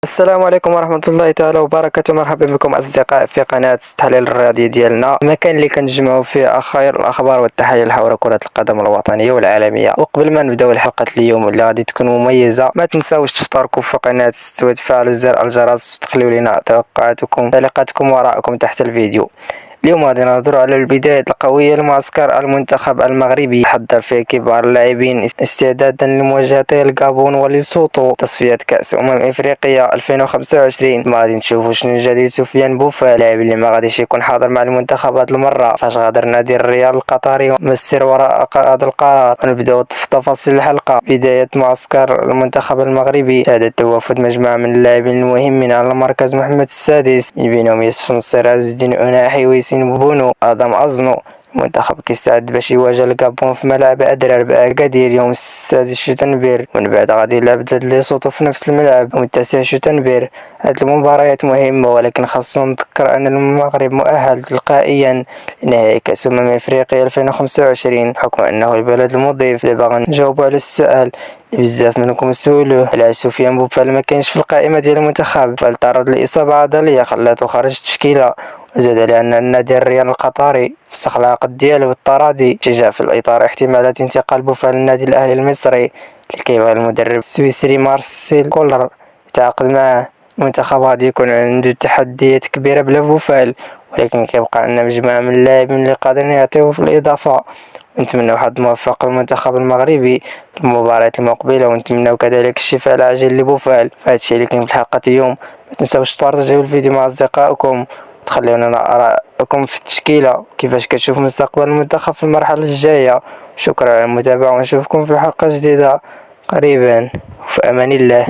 السلام عليكم ورحمة الله تعالى وبركاته. مرحبا بكم أصدقاء في قناة التحليل الرياضي ديالنا، المكان اللي كنجمعوا فيه خير الأخبار والتحاليل حول كرة القدم الوطنية والعالمية. وقبل ما نبداو الحلقة اليوم اللي غادي تكون مميزة، ما تنساوش تشتركوا في القناة وتفعلوا زر الجرس وتخليوا لنا توقعاتكم تعليقاتكم وراءكم تحت الفيديو. اليوم غادي نهضروا على البداية القوية لمعسكر المنتخب المغربي، حضر فيه كبار اللاعبين استعدادا لمواجهة الغابون وليسوتو تصفيات كأس إفريقيا 2025. ما غادي نشوفوا شنو جديد سفيان بوفال، اللاعب اللي ما غاديش يكون حاضر مع المنتخب هذه المرة، فاش غادر نادي الريال القطري مسير وراء هذا القرار. ونبداو في تفاصيل الحلقة. بداية معسكر المنتخب المغربي شهدت توافد مجموعة من اللاعبين المهمين على مركز محمد السادس، من بينهم يوسف نصير، عز الدين أناحي، ويسين بونو، آدم أزنو. المنتخب كيستعد باش يواجه الغابون في ملعب أدرار بأكادير يوم السادس شتنبر، ومن بعد غادي يلعب ضد ليسوتو في نفس الملعب يوم التاسع شتنبر. هاد المباريات مهمة، ولكن خاصنا نذكر أن المغرب مؤهل تلقائيا لنهائي كأس إفريقيا 2025 بحكم أنه البلد المضيف. دابا غنجاوبوا على السؤال اللي بزاف منكم سولوه، علاش سفيان بوفال ما كانش في القائمة ديال المنتخب؟ فالتعرض لإصابة عضلية خلاته خارج التشكيلة، وزاد على أن النادي الريال القطري فسخ العقد ديالو بالتراضي. شجع في الإطار احتمالات انتقال بوفال للنادي الأهلي المصري اللي كيبغي المدرب السويسري مارسيل كولر يتعاقد معه. المنتخب غادي يكون عنده تحديات كبيرة بلا بوفال، ولكن كيبقى عندنا مجموعة من اللاعبين اللي قادرين يعطيو في الإضافة. ونتمنى حظ موفق للمنتخب المغربي في المباريات المقبلة، ونتمنى كذلك الشفاء العاجل لبوفال. فهادشي اللي كاين في الحلقة اليوم. ما تنساوش تبارطاجيو الفيديو مع أصدقائكم، تخليونا آراءكم في التشكيلة كيفاش كتشوف مستقبل المنتخب في المرحلة الجاية. شكرا على المتابعة، ونشوفكم في حلقة جديدة قريبا، وفي أمان الله.